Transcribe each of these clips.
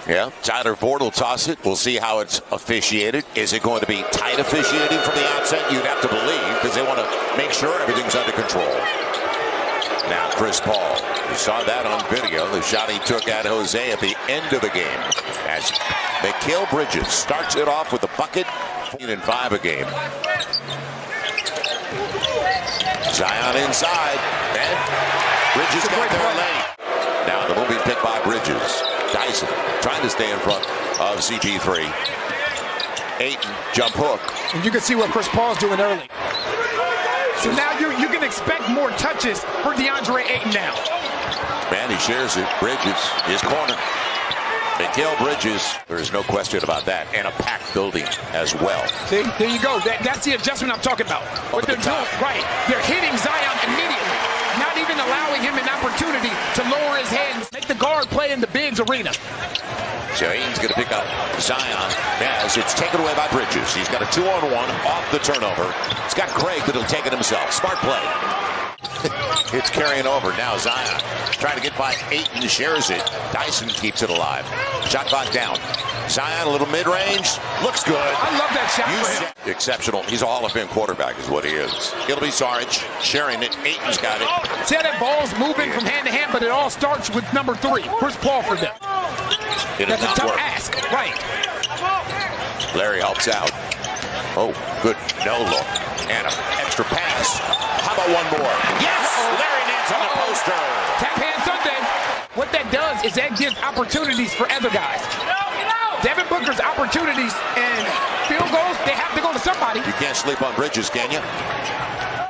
Yeah, Tyler Ford will toss it. We'll see how it's officiated. Is it going to be tight officiating from the outset? You'd have to believe, because they want to make sure everything's under control. Now Chris Paul. You saw that on video. The shot he took at Jose at the end of the game. As Mikal Bridges starts it off with a bucket. 14-5 a game. Zion inside. And Bridges got there late. Now the moving pick by Bridges. Dyson trying to stay in front of CP3. Ayton, jump hook. And you can see what Chris Paul's doing early. So now you can expect more touches for DeAndre Ayton now. Man, he shares it. Bridges, his corner. Mikal Bridges, there is no question about that. And a packed building as well. See, there you go. That's the adjustment I'm talking about. What they're doing, right. They're hitting Zion immediately. Not even allowing him an opportunity to lower his hands, make the guard play in the bigs arena. So Ayton's going to pick up Zion as it's taken away by Bridges. He's got a 2-on-1 off the turnover. It's got Craig that'll take it himself. Smart play. It's carrying over. Now Zion trying to get by Ayton, shares it. Dyson keeps it alive. Shot clock down. Zion a little mid-range. Looks good. I love that shot for him. Exceptional. He's a Hall of Fame quarterback is what he is. It'll be Sarge sharing it. Ayton's got it. See how that ball's moving from hand to hand, but it all starts with number 3. Chris Paul for them. That's a tough ask. Right. Larry helps out. Oh, good. No look. And an extra pass. How about one more? Yes! Larry Nance on the poster. Tap hand Sunday. What that does is that gives opportunities for other guys. Devin Booker's opportunities and field goals, they have to go to somebody. You can't sleep on Bridges, can you?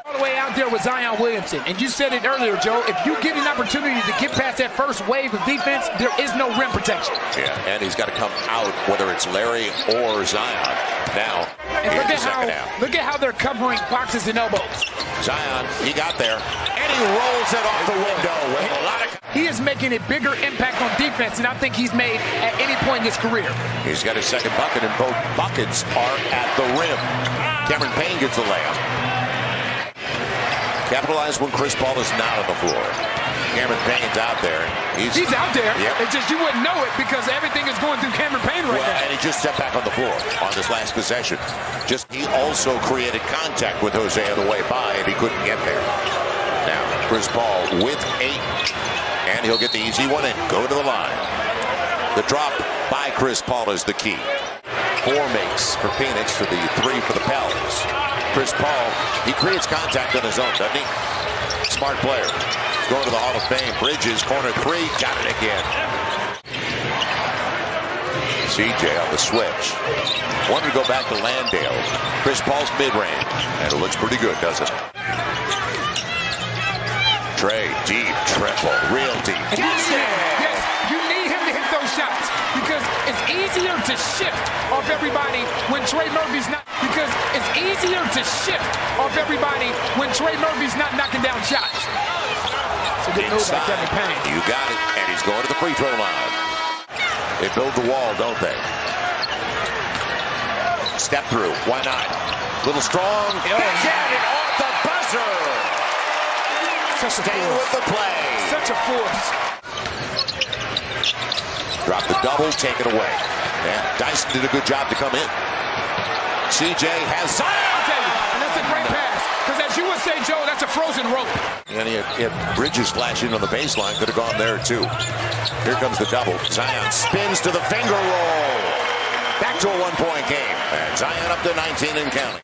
All the way out there with Zion Williamson. And you said it earlier, Joe, if you get an opportunity to get past that first wave of defense, there is no rim protection. Yeah, and he's got to come out, whether it's Larry or Zion. Now, and look at how they're covering boxes and elbows. Zion, he got there, and he rolls it off the window with a lot of... He is making a bigger impact on defense than I think he's made at any point in his career. He's got his second bucket, and both buckets are at the rim. Cameron Payne gets the layup. Capitalize when Chris Paul is not on the floor. Cameron Payne's out there. He's out there. Yep. It's just you wouldn't know it because everything is going through Cameron Payne right now. And he just stepped back on the floor on this last possession. He also created contact with Jose on the way by, and he couldn't get there. Now, Chris Paul with 8. And he'll get the easy one and go to the line. The drop by Chris Paul is the key. 4 makes for Phoenix for the 3 for the Pels. Chris Paul, he creates contact on his own, doesn't he? Smart player. Going to the Hall of Fame. Bridges, corner 3, got it again. CJ on the switch. Wanted to go back to Landale. Chris Paul's mid-range. And it looks pretty good, doesn't it? Trey, deep, triple, real deep. Yes, you need him to hit those shots because it's easier to shift off everybody when Trey Murphy's not. Because it's easier to shift off everybody when Trey Murphy's not knocking down shots. So good move by Kevin Payne. You got it, and he's going to the free throw line. They build the wall, don't they? Step through, why not? Little strong. Backhand it off the buzzer. Staying with the play. Such a force. Drop the double, take it away. And Dyson did a good job to come in. CJ has Zion. I'll tell you, and that's a great pass. Because as you would say, Joe, that's a frozen rope. And he had Bridges flashing on the baseline. Could have gone there, too. Here comes the double. Zion spins to the finger roll. Back to a 1-point game. And Zion up to 19 and counting.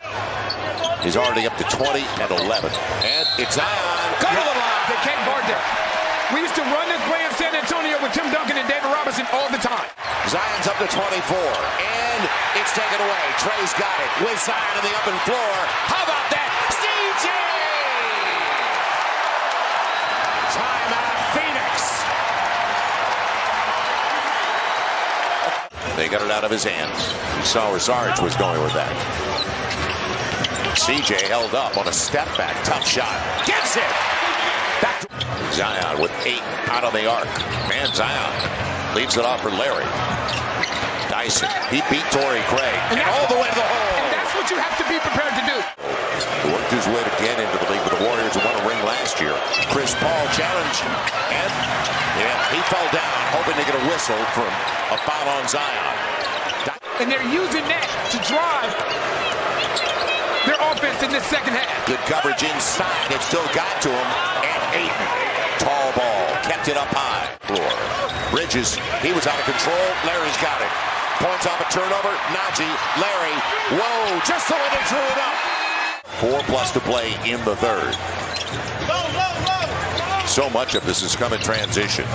He's already up to 20 and 11. And it's Zion. Go to the line. They can't guard that. We used to run this play in San Antonio with Tim Duncan and David Robinson all the time. Zion's up to 24. And it's taken away. Trey's got it with Zion on the open floor. How about that? CJ! Timeout, Phoenix. They got it out of his hands. You saw where Sarge was going with that. CJ held up on a step back. Tough shot. Gets it! Back to Zion with 8 out on the arc. Man, Zion leaves it off for Larry. Dyson. He beat Torrey Craig. And all the way to the hole. And that's what you have to be prepared to do. He worked his way to get into the league with the Warriors and won a ring last year. Chris Paul challenge. And he fell down, hoping to get a whistle from a foul on Zion. And they're using that to drive their offense in the second half. Good coverage inside. It still got to him. And Ayton, tall ball, kept it up high. Floor. Bridges, he was out of control. Larry's got it. Points off a turnover. Najee, Larry. Whoa, just the way they drew it up. 4+ to play in the third. So much of this has come in transition.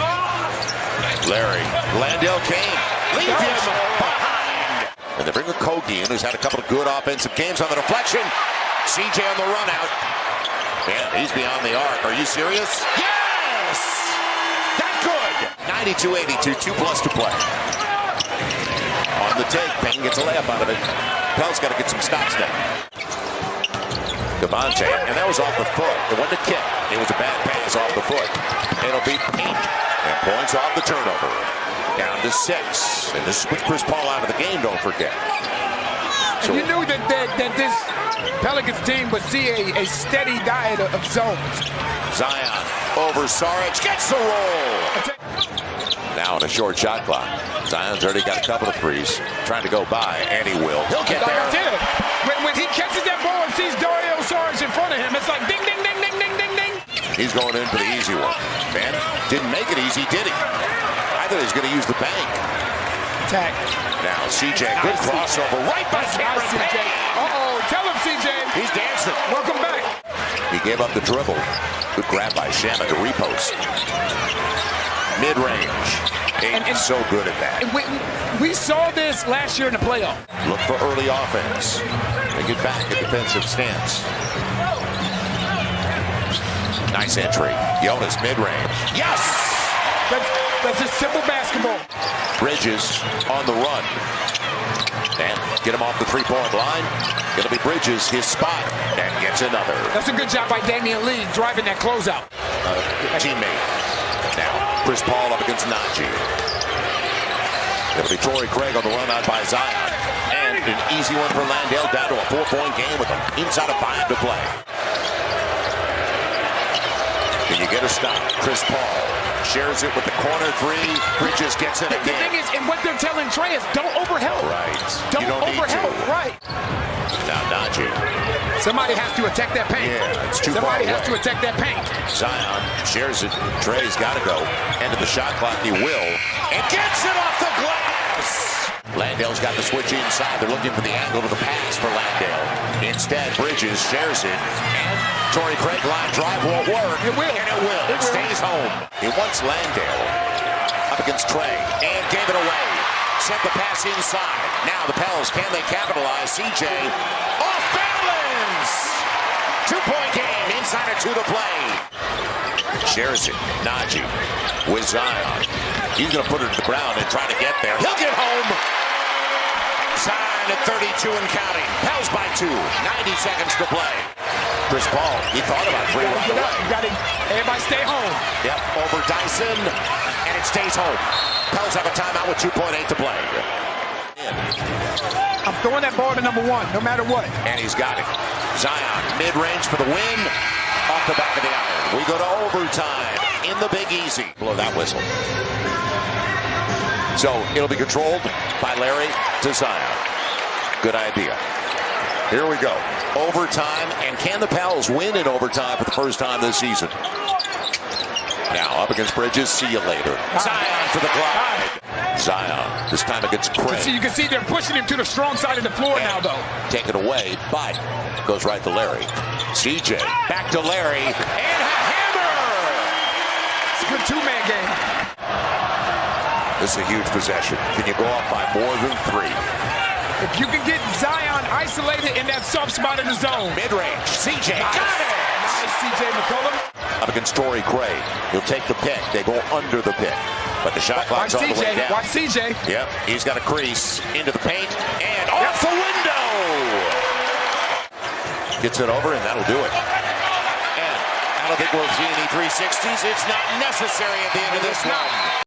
Larry, Landale Kane, leaves him behind. And they bring a Kogi in, who's had a couple of good offensive games on the deflection. CJ on the run out. Man, he's beyond the arc. Are you serious? Yes! That good! 92-82, 2+ to play. On the take, Payne gets a layup out of it. Pell's got to get some stops now. Devontae, and that was off the foot. It wasn't a kick. It was a bad pass off the foot. It'll be Payne. And points off the turnover. Down to 6. And this is with Chris Paul out of the game, don't forget. So you knew that this Pelicans team would see a steady diet of zones. Zion over Saric, gets the roll. Now in a short shot clock. Zion's already got a couple of threes. Trying to go by, and he will. He'll get there. When he catches that ball and sees Dario Saric in front of him, it's like ding, ding, ding, ding, ding, ding, ding. He's going in for the easy one. Man, didn't make it easy, did he? I thought he was going to use the bank. Attack. Now CJ, good crossover right by Cameron Payne. Uh-oh, tell him CJ. He's dancing. Welcome back. He gave up the dribble. Good grab by Shannon to repost. Mid-range. He's so good at that. We saw this last year in the playoff. Look for early offense. And get back a defensive stance. Nice entry. Jonas mid-range. Yes! That's just simple basketball. Bridges on the run. And get him off the three-point line. It'll be Bridges, his spot, and gets another. That's a good job by Damian Lee driving that closeout. Teammate. Now, Chris Paul up against Najee. It'll be Torrey Craig on the run out by Zion. And an easy one for Landale, down to a 4-point game with inside of 5 to play. Can you get a stop? Chris Paul shares it with the corner three. Bridges gets it again. The thing is, and what they're telling Trey is don't overhelp. Right. Don't overhelp. Right. Now Najee. Somebody has to attack that paint. Yeah, it's too Somebody far has to attack that paint. Zion shares it. Trey's got to go. End of the shot clock. He will. And gets it off the glass. Landale's got the switch inside. They're looking for the angle of the pass for Landale. Instead, Bridges shares it. And Torrey Craig line drive won't work. It will. And it will. It stays home. He wants Landale up against Trey. And gave it away. Sent the pass inside. Now the Pels, can they capitalize? CJ off balance. 2-point game. Inside of 2 to play. Shares it. Najee with Zion. He's going to put it to the ground and try to get there. He'll get home. Zion at 32 and counting. Pels by 2. 90 seconds to play. Chris Paul, he thought about 3 right away. You got to, everybody stay home. Yep, over Dyson, and it stays home. Pels have a timeout with 2.8 to play. I'm throwing that ball to number 1, no matter what. And he's got it. Zion, mid-range for the win. Off the back of the iron. We go to overtime in the Big Easy. Blow that whistle. So it'll be controlled by Larry to Zion. Good idea. Here we go. Overtime. And can the Pels win in overtime for the first time this season? Now up against Bridges. See you later. Zion for the glide. Zion. This time against Craig. You can see they're pushing him to the strong side of the floor now, though. Take it away, but goes right to Larry. CJ back to Larry. And a hammer! It's a good 2-man game. This is a huge possession. Can you go up by more than 3? If you can get Zion isolated in that soft spot in the zone. Mid-range. CJ got it! Nice, CJ McCollum. Up against Torrey Craig. He'll take the pick. They go under the pick. But the shot clock's on the way down. Watch CJ. Yep, he's got a crease into the paint and off the window. Gets it over, and that'll do it. And I don't think we'll see any 360s. It's not necessary at the end of this one.